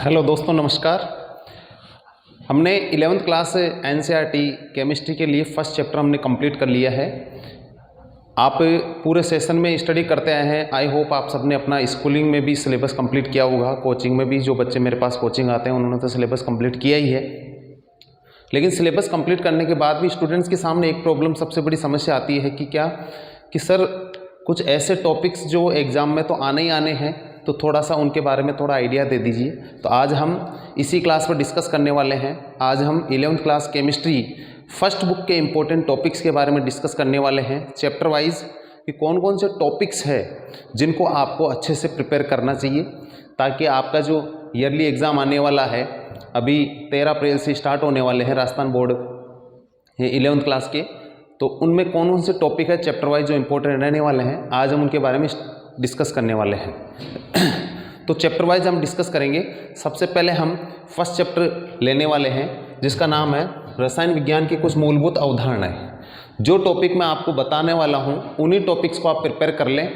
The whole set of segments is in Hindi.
हेलो दोस्तों, नमस्कार। हमने 11वीं क्लास एनसीईआरटी केमिस्ट्री के लिए फर्स्ट चैप्टर हमने कंप्लीट कर लिया है। आप पूरे सेशन में स्टडी करते आए हैं। आई होप आप सबने अपना स्कूलिंग में भी सिलेबस कंप्लीट किया होगा। कोचिंग में भी जो बच्चे मेरे पास कोचिंग आते हैं उन्होंने तो सिलेबस कंप्लीट किया ही है। लेकिन सिलेबस कंप्लीट करने के बाद भी स्टूडेंट्स के सामने एक प्रॉब्लम, सबसे बड़ी समस्या आती है कि क्या कि सर कुछ ऐसे टॉपिक्स जो एग्ज़ाम में तो आने ही आने हैं, तो थोड़ा सा उनके बारे में थोड़ा आइडिया दे दीजिए। तो आज हम इसी क्लास पर डिस्कस करने वाले हैं। आज हम 11वीं क्लास केमिस्ट्री फर्स्ट बुक के इम्पोर्टेंट टॉपिक्स के बारे में डिस्कस करने वाले हैं, चैप्टर वाइज, कि कौन कौन से टॉपिक्स हैं जिनको आपको अच्छे से प्रिपेयर करना चाहिए, ताकि आपका जो ईयरली एग्ज़ाम आने वाला है, अभी 13 अप्रैल से स्टार्ट होने वाले हैं राजस्थान बोर्ड 11वीं क्लास के, तो उनमें कौन कौन से टॉपिक है चैप्टर वाइज जो इम्पोर्टेंट रहने वाले हैं, आज हम उनके बारे में डिस्कस करने वाले हैं। तो चैप्टर वाइज हम डिस्कस करेंगे। सबसे पहले हम फर्स्ट चैप्टर लेने वाले हैं जिसका नाम है रसायन विज्ञान की कुछ मूलभूत अवधारणाएं। जो टॉपिक मैं आपको बताने वाला हूं उन्हीं टॉपिक्स को आप प्रिपेयर कर लें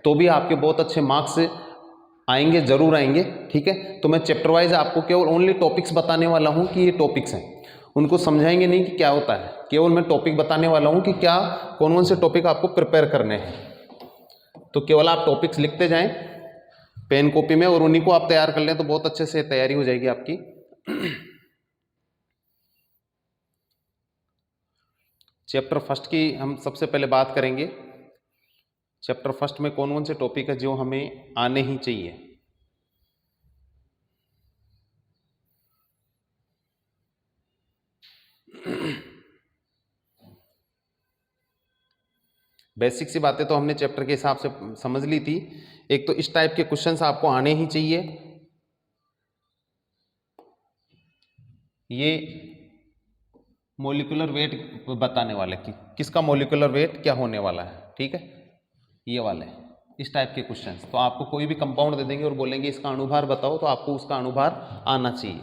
तो भी आपके बहुत अच्छे मार्क्स आएंगे, जरूर आएंगे। ठीक है, तो मैं चैप्टर वाइज आपको केवल ओनली टॉपिक्स बताने वाला हूं कि ये टॉपिक्स हैं, उनको समझाएंगे नहीं कि क्या होता है। केवल मैं टॉपिक बताने वाला हूं कि क्या कौन कौन से टॉपिक आपको प्रिपेयर करने हैं। तो केवल आप टॉपिक्स लिखते जाएं पेन कॉपी में और उन्हीं को आप तैयार कर लें तो बहुत अच्छे से तैयारी हो जाएगी आपकी। चैप्टर फर्स्ट की हम सबसे पहले बात करेंगे। चैप्टर फर्स्ट में कौन कौन से टॉपिक है जो हमें आने ही चाहिए। बेसिक सी बातें तो हमने चैप्टर के हिसाब से समझ ली थी। एक तो इस टाइप के क्वेश्चंस आपको आने ही चाहिए। ये मॉलिक्यूलर वेट बताने वाले कि किसका मॉलिक्यूलर वेट क्या होने वाला है। ठीक है, ये वाले इस टाइप के क्वेश्चंस। तो आपको कोई भी कंपाउंड दे देंगे और बोलेंगे इसका अणुभार बताओ, तो आपको उसका अणुभार आना चाहिए।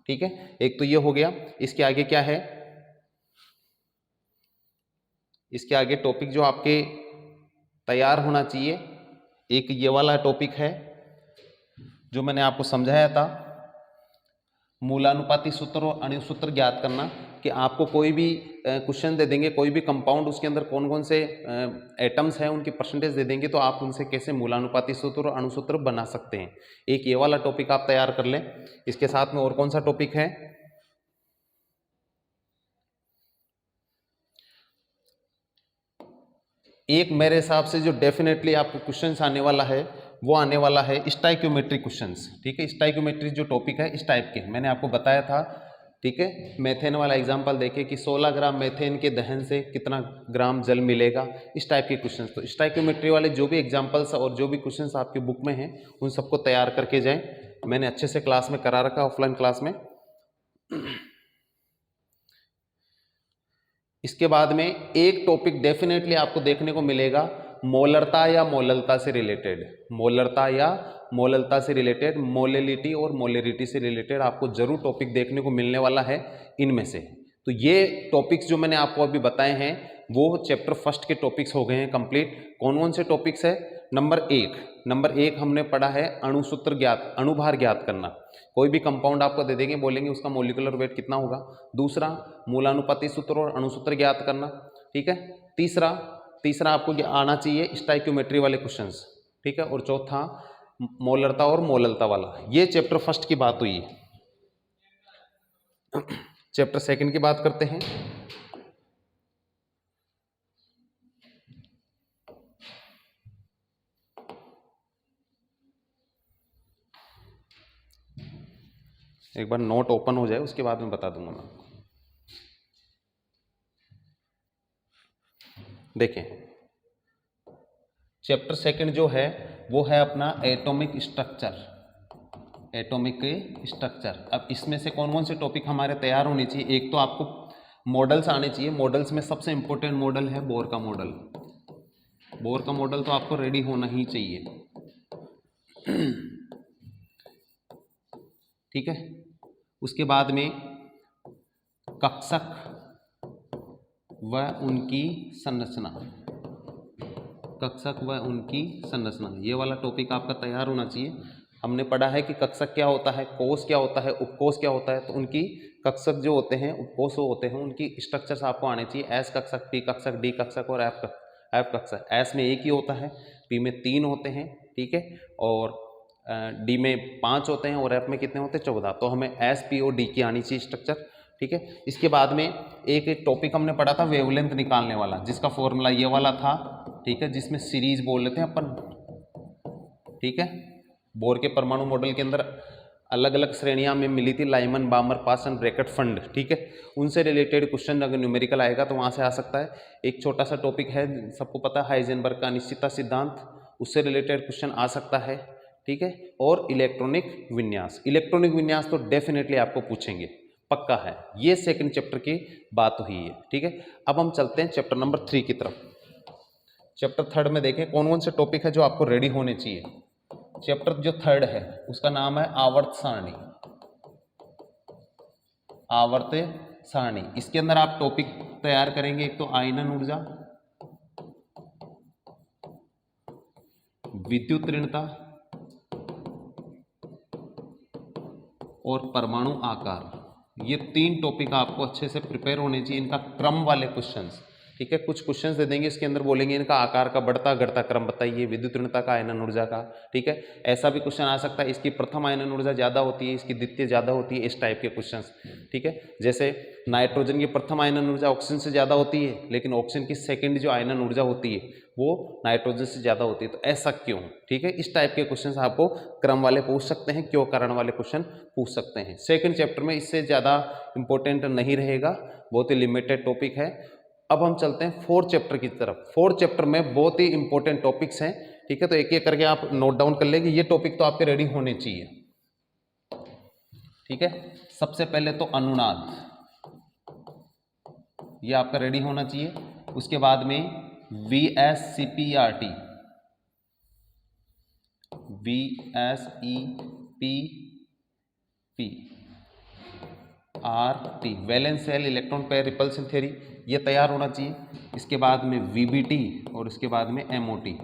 ठीक है, एक तो ये हो गया। इसके आगे क्या है, इसके आगे टॉपिक जो आपके तैयार होना चाहिए, एक ये वाला टॉपिक है जो मैंने आपको समझाया था, मूलानुपाती सूत्र और अणु सूत्र ज्ञात करना। कि आपको कोई भी क्वेश्चन दे देंगे, कोई भी कंपाउंड, उसके अंदर कौन कौन से एटम्स हैं उनकी परसेंटेज दे देंगे, तो आप उनसे कैसे मूलानुपाती सूत्र और अणु सूत्र बना सकते हैं। एक ये वाला टॉपिक आप तैयार कर लें। इसके साथ में और कौन सा टॉपिक है, एक मेरे हिसाब से जो डेफिनेटली आपको क्वेश्चंस आने वाला है वो आने वाला है स्टाइक्योमेट्री क्वेश्चंस। ठीक है, स्टाइक्योमेट्री जो टॉपिक है इस टाइप के मैंने आपको बताया था। ठीक है, मेथेन वाला एग्जांपल देखे कि 16 ग्राम मेथेन के दहन से कितना ग्राम जल मिलेगा, इस टाइप के क्वेश्चंस। तो स्टाइक्योमेट्री वाले जो भी एग्जांपल्स और जो भी क्वेश्चंस आपकी बुक में हैं उन सबको तैयार करके जाएं। मैंने अच्छे से क्लास में करा रखा, ऑफलाइन क्लास में। इसके बाद में एक टॉपिक डेफिनेटली आपको देखने को मिलेगा, मोलरता या मोललता से रिलेटेड। मोलरता या मोललता से रिलेटेड, मोलेलिटी और मोलेरिटी से रिलेटेड आपको जरूर टॉपिक देखने को मिलने वाला है इनमें से। तो ये टॉपिक्स जो मैंने आपको अभी बताए हैं वो चैप्टर फर्स्ट के टॉपिक्स हो गए हैं कंप्लीट। कौन कौन से टॉपिक्स है, नंबर एक हमने पढ़ा है अणुसूत्र ज्ञात, अणुभार ज्ञात करना। कोई भी कंपाउंड आपको दे देंगे, बोलेंगे उसका मॉलिक्यूलर वेट कितना होगा। दूसरा, मूलानुपाती सूत्र और अणुसूत्र ज्ञात करना। ठीक है, तीसरा आपको आना चाहिए स्टाइक्योमेट्री वाले क्वेश्चंस। ठीक है, और चौथा मोलरता और मोललता वाला। ये चैप्टर फर्स्ट की बात हुई। चैप्टर सेकंड की बात करते हैं। एक बार नोट ओपन हो जाए उसके बाद मैं बता दूंगा मैं आपको। देखें, चैप्टर सेकंड जो है वो है अपना एटॉमिक स्ट्रक्चर। Atomic structure. अब इसमें से कौन कौन से टॉपिक हमारे तैयार होने चाहिए। एक तो आपको मॉडल्स आने चाहिए। मॉडल्स में सबसे इंपॉर्टेंट मॉडल है बोर का मॉडल। बोर का मॉडल तो आपको रेडी होना ही चाहिए। ठीक है, उसके बाद में कक्षक व उनकी संरचना। कक्षक व उनकी संरचना, ये वाला टॉपिक आपका तैयार होना चाहिए। हमने पढ़ा है कि कक्षक क्या होता है, कोष क्या होता है, उपकोष क्या होता है। तो उनकी कक्षक जो होते हैं, उपकोष होते हैं, उनकी स्ट्रक्चर्स आपको आने चाहिए। एस कक्षक, पी कक्षक, डी कक्षक और एफ कक्षक। एस में एक ही होता है, पी में 3 होते हैं, ठीक है, और डी में 5 होते हैं और एफ में कितने होते हैं 14। तो हमें एस, पी और डी की आनी चाहिए स्ट्रक्चर, ठीक है। इसके बाद में एक टॉपिक हमने पढ़ा था वेवलेंथ निकालने वाला, जिसका फॉर्मूला ये वाला था, ठीक है, जिसमें सीरीज बोल लेते हैं अपन, ठीक है। बोर के परमाणु मॉडल के अंदर अलग अलग श्रेणियां में मिली थी, लाइमन, बामर, पासन, ब्रैकेट, फंड, ठीक है। उनसे रिलेटेड क्वेश्चन अगर न्यूमेरिकल आएगा तो वहां से आ सकता है। एक छोटा सा टॉपिक है, सबको पता है, हाइजेनबर्ग का अनिश्चितता सिद्धांत, उससे रिलेटेड क्वेश्चन आ सकता है, ठीक है। और इलेक्ट्रॉनिक विन्यास, इलेक्ट्रॉनिक विन्यास तो डेफिनेटली आपको पूछेंगे, पक्का है। ये सेकंड चैप्टर की बात हुई है, ठीक है। अब हम चलते हैं चैप्टर नंबर 3 की तरफ। चैप्टर 3 में देखें कौन कौन से टॉपिक है जो आपको रेडी होने चाहिए। चैप्टर जो 3 है उसका नाम है आवर्त सारणी, आवर्त सारणी। इसके अंदर आप टॉपिक तैयार करेंगे, एक तो आयनन ऊर्जा, विद्युत ऋणता और परमाणु आकार। ये 3 टॉपिक आपको अच्छे से प्रिपेयर होने चाहिए, इनका क्रम वाले क्वेश्चंस, ठीक है। कुछ क्वेश्चंस दे देंगे, इसके अंदर बोलेंगे इनका आकार का बढ़ता घटता क्रम बताइए, विद्युत ऋणता का, आयनन ऊर्जा का, ठीक है। ऐसा भी क्वेश्चन आ सकता है, इसकी प्रथम आयनन ऊर्जा ज़्यादा होती है, इसकी द्वितीय ज़्यादा होती है, इस टाइप के क्वेश्चंस, ठीक है। जैसे नाइट्रोजन की प्रथम आयनन ऊर्जा ऑक्सीजन से ज़्यादा होती है, लेकिन ऑक्सीजन की सेकेंड जो आयनन ऊर्जा होती है वो नाइट्रोजन से ज़्यादा होती है, तो ऐसा क्यों, ठीक है। इस टाइप के क्वेश्चन आपको क्रम वाले पूछ सकते हैं, क्यों कारण वाले क्वेश्चन पूछ सकते हैं। सेकेंड चैप्टर में इससे ज़्यादा इंपॉर्टेंट नहीं रहेगा, बहुत ही लिमिटेड टॉपिक है। अब हम चलते हैं 4th चैप्टर की तरफ। 4th चैप्टर में बहुत ही इंपॉर्टेंट टॉपिक्स हैं, ठीक है। तो एक एक करके आप नोट डाउन कर लेंगे, ये टॉपिक तो आपके रेडी होने चाहिए, ठीक है। सबसे पहले तो अनुनाद, ये आपका रेडी होना चाहिए। उसके बाद में VSCPRT, VSEPPRT, valence shell electron pair repulsion theory, ये तैयार होना चाहिए। इसके बाद में VBT और इसके बाद में MOT।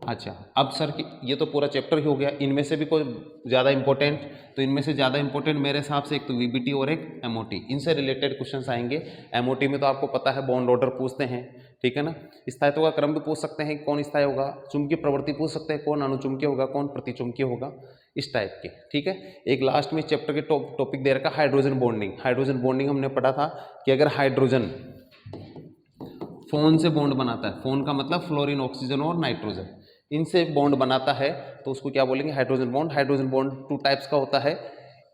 अच्छा, अब सर ये तो पूरा चैप्टर ही हो गया, इनमें से भी कोई ज़्यादा इंपॉर्टेंट, तो इनमें से ज़्यादा इंपॉर्टेंट मेरे हिसाब से एक तो VBT और एक MOT, इनसे रिलेटेड क्वेश्चंस आएंगे। MOT में तो आपको पता है बॉन्ड ऑर्डर पूछते हैं, ठीक है ना। स्थायित्व का क्रम भी पूछ सकते हैं, कौन स्थायी होगा, चुंबकीय प्रवृत्ति पूछ सकते हैं, कौन अणुचुंबकीय होगा, कौन प्रतिचुंबकीय होगा, इस टाइप के, ठीक है। एक लास्ट में चैप्टर के टॉपिक दे रखा हाइड्रोजन बॉन्डिंग। हाइड्रोजन बॉन्डिंग हमने पढ़ा था कि अगर हाइड्रोजन फोन से बॉन्ड बनाता है, फोन का मतलब फ्लोरीन, ऑक्सीजन और नाइट्रोजन, इनसे बॉन्ड बनाता है तो उसको क्या बोलेंगे, hydrogen bond. Hydrogen bond 2 types का होता है,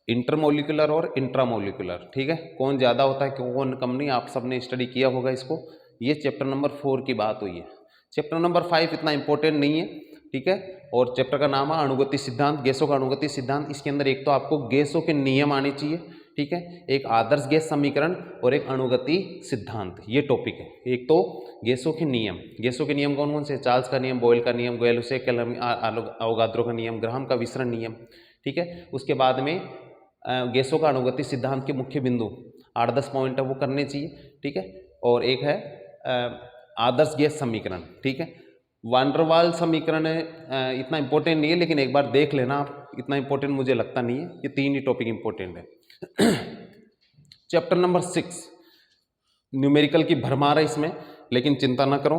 इंटरमोलिकुलर और इंट्रामोलिकुलर, ठीक है। कौन ज़्यादा होता है, कौन कम नहीं, आप सबने स्टडी किया होगा इसको। ये चैप्टर नंबर 4 की बात हुई है। चैप्टर नंबर 5 इतना इंपॉर्टेंट नहीं है, ठीक है। और चैप्टर का नाम है अणुगति सिद्धांत, गैसों का अणुगति सिद्धांत। इसके अंदर एक तो आपको गैसों के नियम आने चाहिए, ठीक है, एक आदर्श गैस समीकरण और एक अणुगति सिद्धांत, ये टॉपिक है। एक तो गैसों के नियम, गैसों के नियम कौन कौन से, चार्ल्स का नियम, बॉयल का नियम, गॉयल-लुसेक, अवोगाद्रो का नियम, ग्राहम का विसरण नियम, ठीक है। उसके बाद में गैसों का अणुगति सिद्धांत के मुख्य बिंदु 8-10 पॉइंट है वो करने चाहिए, ठीक है। और एक है आदर्श गैस समीकरण, ठीक है। वान डेर वाल समीकरण इतना इंपॉर्टेंट नहीं है, लेकिन एक बार देख लेना आप, इतना इंपॉर्टेंट मुझे लगता नहीं है। ये 3 ही टॉपिक इंपॉर्टेंट है। चैप्टर नंबर 6 न्यूमेरिकल की भरमार है इसमें, लेकिन चिंता ना करो,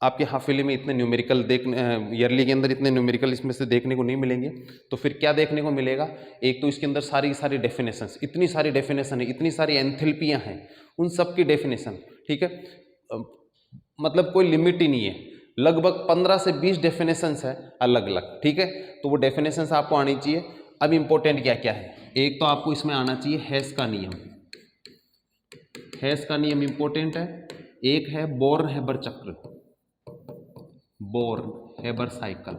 आपके हाफिले में इतने न्यूमेरिकल ईयरली के अंदर इतने न्यूमेरिकल इसमें से देखने को नहीं मिलेंगे। तो फिर क्या देखने को मिलेगा, एक तो इसके अंदर सारी की सारी डेफिनेशंस, इतनी सारी डेफिनेशन है, इतनी सारी एंथैल्पियाँ हैं, उन सब की डेफिनेशन, ठीक है। मतलब कोई लिमिट ही नहीं है, लगभग 15 से 20 डेफिनेशंस है अलग अलग, ठीक है। तो वो डेफिनेशंस आपको आनी चाहिए। अब इंपॉर्टेंट क्या क्या है, एक तो आपको इसमें आना चाहिए हेस का नियम, हेस का नियम इंपॉर्टेंट है। एक है बोर्न-हेबर चक्र, बोर्न-हेबर साइकिल,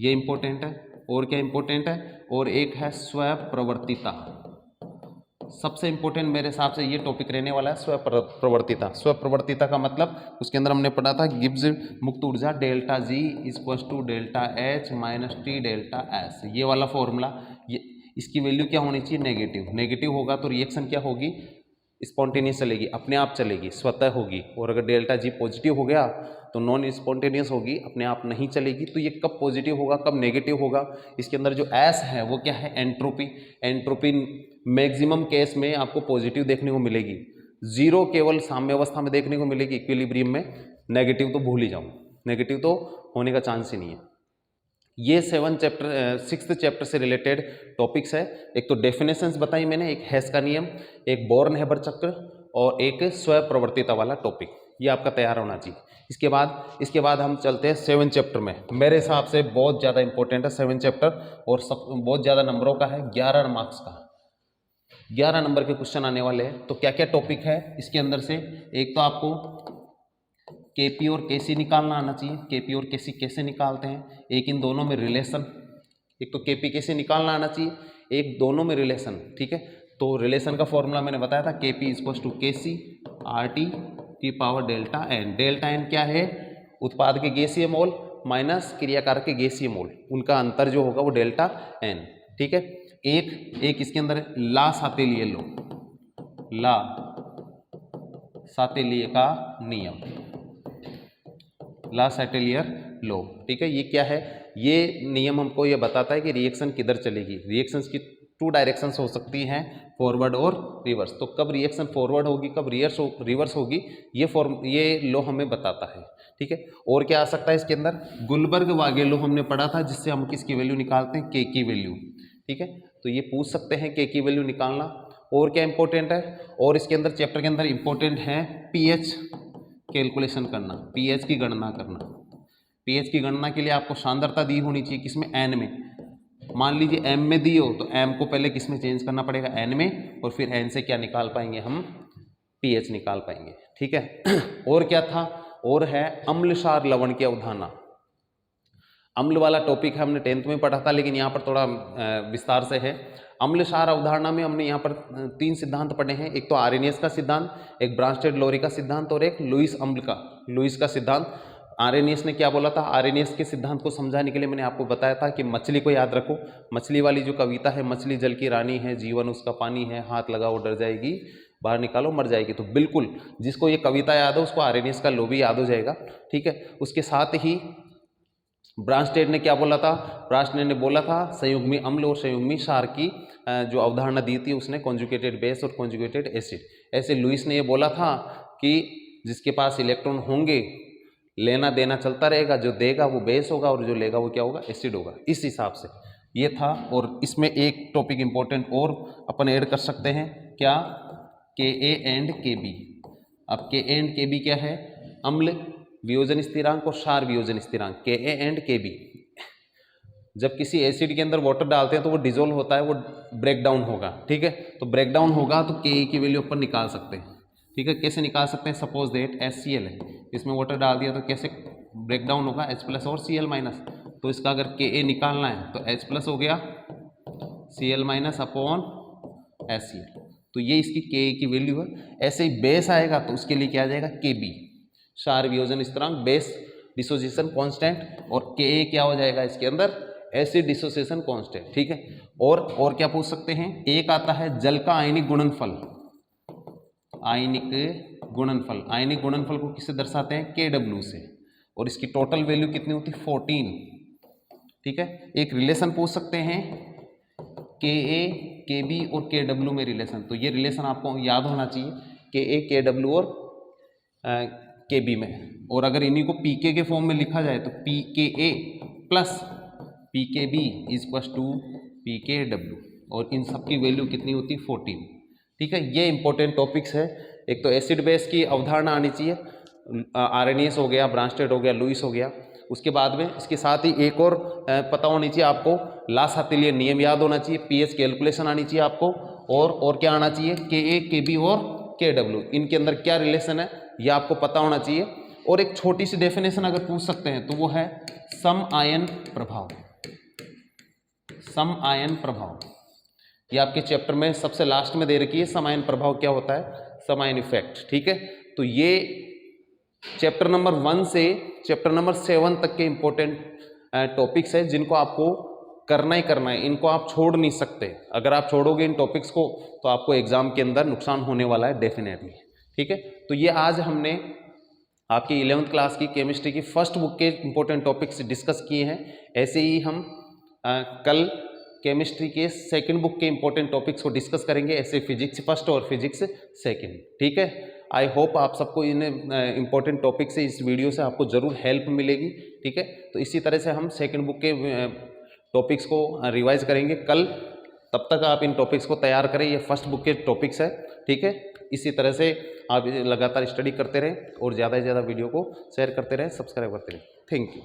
ये इंपॉर्टेंट है। और क्या इंपॉर्टेंट है, और एक है स्वप्रवर्तिता। सबसे इंपॉर्टेंट मेरे हिसाब से ये टॉपिक रहने वाला है, स्वप्रवर्तिता। स्वप्रवर्तिता का मतलब उसके अंदर हमने पढ़ा था गिब्स मुक्त ऊर्जा delta G equals to delta H minus T delta S, ये वाला फॉर्मूला। ये इसकी वैल्यू क्या होनी चाहिए, नेगेटिव। नेगेटिव होगा तो रिएक्शन क्या होगी, स्पॉन्टेनियस चलेगी, अपने आप चलेगी, स्वतः होगी। और अगर डेल्टा जी पॉजिटिव हो गया तो नॉन स्पॉन्टेनियस होगी, अपने आप नहीं चलेगी। तो ये कब पॉजिटिव होगा, कब नेगेटिव होगा? इसके अंदर जो एस है वो क्या है? एंट्रोपी। एंट्रोपी मैक्सिमम केस में आपको पॉजिटिव देखने को मिलेगी, जीरो केवल साम्य अवस्था में देखने को मिलेगी, इक्विलिब्रियम में। नेगेटिव तो भूल ही जाओ, नेगेटिव तो होने का चांस ही नहीं है। ये 6th चैप्टर से रिलेटेड टॉपिक्स है। एक तो डेफिनेशंस बताई मैंने, एक हेस का नियम, एक बोर्न-हेबर चक्र और एक स्वप्रवर्तिता वाला टॉपिक, ये आपका तैयार होना चाहिए। इसके बाद हम चलते हैं 7th चैप्टर में। मेरे हिसाब से बहुत ज़्यादा इंपॉर्टेंट है 7th चैप्टर, और सब बहुत ज़्यादा नंबरों का है, 11 मार्क्स का, 11 नंबर के क्वेश्चन आने वाले हैं। तो क्या क्या टॉपिक है इसके अंदर से? एक तो आपको केपी और केसी निकालना आना चाहिए। केपी और केसी कैसे निकालते हैं? एक इन दोनों में रिलेशन, एक तो केपी केसी निकालना आना चाहिए, एक दोनों में रिलेशन, ठीक है। तो रिलेशन का फॉर्मूला मैंने बताया था, KP equals to KC R T की power delta N. Delta N क्या है? उत्पाद के गैसीय मोल माइनस क्रियाकारक के गैसीय मोल, उनका अंतर जो होगा वो डेल्टा एन, ठीक है। एक इसके अंदर ला सातेलिए लो, ला सातेलिए का नियम, ला साटेलियर लो, ठीक है। ये क्या है? ये नियम हमको ये बताता है कि रिएक्शन किधर चलेगी। रिएक्शंस की 2 डायरेक्शंस हो सकती हैं, फॉरवर्ड और रिवर्स। तो कब रिएक्शन फॉरवर्ड होगी, कब रिवर्स होगी, ये लो हमें बताता है, ठीक है। और क्या आ सकता है इसके अंदर? गुलबर्ग वागे लो हमने पढ़ा था, जिससे हम किसकी वैल्यू निकालते हैं? के की वैल्यू, ठीक है। तो ये पूछ सकते हैं के की वैल्यू निकालना। और क्या इंपॉर्टेंट है? और इसके अंदर चैप्टर के अंदर इंपॉर्टेंट है पीएच कैलकुलेशन करना, पीएच की गणना करना। पीएच की गणना के लिए आपको सांद्रता दी होनी चाहिए, किसमें? एन में। मान लीजिए एम में दी हो तो एम को पहले किस में चेंज करना पड़ेगा? एन में, और फिर एन से क्या निकाल पाएंगे हम? पीएच निकाल पाएंगे, ठीक है। और क्या था? और है अम्ल क्षार लवण की अवधारणा। अम्ल वाला टॉपिक है, हमने 10th में पढ़ा था, लेकिन यहाँ पर थोड़ा विस्तार से है। अम्ल क्षार अवधारणा में हमने यहाँ पर 3 सिद्धांत पढ़े हैं। एक तो आर्रेनियस का सिद्धांत, एक ब्रांस्टेड-लोरी का सिद्धांत, और एक लुईस का सिद्धांत। आर्रेनियस ने क्या बोला था? आर्रेनियस के सिद्धांत को समझाने के लिए मैंने आपको बताया था कि मछली को याद रखो। मछली वाली जो कविता है, मछली जल की रानी है, जीवन उसका पानी है, हाथ लगाओ डर जाएगी, बाहर निकालो मर जाएगी। तो बिल्कुल जिसको ये कविता याद हो उसको आर्रेनियस का लो भी याद हो जाएगा, ठीक है। उसके साथ ही ब्रांस्टेड ने क्या बोला था? ब्रांस्टेड ने बोला था संयुग्मी अम्ल और संयुग्मी क्षार की जो अवधारणा दी थी उसने, कॉन्जुगेटेड बेस और कॉन्जुगेटेड एसिड। ऐसे लुईस ने ये बोला था कि जिसके पास इलेक्ट्रॉन होंगे लेना देना चलता रहेगा, जो देगा वो बेस होगा और जो लेगा वो क्या होगा? एसिड होगा। इस हिसाब से ये था। और इसमें एक टॉपिक इंपॉर्टेंट और अपन ऐड कर सकते हैं, क्या? के ए एंड के बी। अब के ए एंड के बी क्या है? अम्ल वियोजन स्थिरांक और क्षार वियोजन स्थिरांक, के ए एंड के बी। जब किसी एसिड के अंदर वाटर डालते हैं तो वो डिजोल्व होता है, वो ब्रेक डाउन होगा, ठीक है। तो ब्रेक डाउन होगा तो के की वैल्यू अपन निकाल सकते हैं, ठीक है। कैसे निकाल सकते हैं? सपोज दैट HCl है, इसमें वाटर डाल दिया तो कैसे ब्रेक डाउन होगा? H प्लस और Cl माइनस। तो इसका अगर के निकालना है तो H प्लस हो गया, Cl माइनस अपॉन HCl। तो ये इसकी के की वैल्यू है। ऐसे ही बेस आएगा तो उसके लिए क्या आ जाएगा? के बी, क्षार वियोजन स्थिरांक, बेस डिसोसिएशन कांस्टेंट, और के क्या हो जाएगा इसके अंदर? एसिड डिसोसिएशन कांस्टेंट, ठीक है। और क्या पूछ सकते हैं? एक आता है जल का आयनिक गुणनफल। आयनिक गुणनफल, आयनिक गुणनफल को किससे दर्शाते हैं? KW से। और इसकी टोटल वैल्यू कितनी होती है? 14, ठीक है। एक रिलेशन पूछ सकते हैं KA KB और KW में रिलेशन। तो ये रिलेशन आपको याद होना चाहिए, KA KW और KB में। और अगर इन्हीं को PK के फॉर्म में लिखा जाए तो PKA plus PKB equals to PKW, और इन सब की वैल्यू कितनी होती है? 14, ठीक है। ये इंपॉर्टेंट टॉपिक्स है। एक तो एसिड बेस की अवधारणा आनी चाहिए, आर्रेनियस हो गया, ब्रांस्टेड हो गया, लुईस हो गया। उसके बाद में इसके साथ ही एक और पता होनी चाहिए आपको, ला सातेलियर नियम याद होना चाहिए, पीएच कैलकुलेशन आनी चाहिए आपको, और क्या आना चाहिए? KA KB और KW, इनके अंदर क्या रिलेशन है ये आपको पता होना चाहिए। और एक छोटी सी डेफिनेशन अगर पूछ सकते हैं तो वो है सम आयन प्रभाव। सम आयन प्रभाव ये आपके चैप्टर में सबसे लास्ट में दे रखी है। सम आयन प्रभाव क्या होता है? सम आयन इफेक्ट, ठीक है। तो ये चैप्टर नंबर 1 से चैप्टर नंबर 7 तक के इंपॉर्टेंट टॉपिक्स है, जिनको आपको करना ही करना है, इनको आप छोड़ नहीं सकते। अगर आप छोड़ोगे इन टॉपिक्स को तो आपको एग्जाम के अंदर नुकसान होने वाला है डेफिनेटली। ठीक है, तो ये आज हमने आपकी 11th क्लास की केमिस्ट्री की फर्स्ट बुक के इंपॉर्टेंट टॉपिक्स डिस्कस किए हैं। ऐसे ही हम कल केमिस्ट्री के सेकंड बुक के इंपॉर्टेंट टॉपिक्स को डिस्कस करेंगे, ऐसे फिजिक्स फर्स्ट और फिजिक्स सेकंड। ठीक है, आई होप आप सबको इन इंपॉर्टेंट टॉपिक से, इस वीडियो से आपको ज़रूर हेल्प मिलेगी। ठीक है, तो इसी तरह से हम सेकंड बुक के टॉपिक्स को रिवाइज करेंगे कल। तब तक आप इन टॉपिक्स को तैयार करें, ये फर्स्ट बुक के टॉपिक्स है। ठीक है, इसी तरह से आप लगातार स्टडी करते रहें और ज़्यादा से ज़्यादा वीडियो को शेयर करते रहें, सब्सक्राइब करते रहें। Thank you.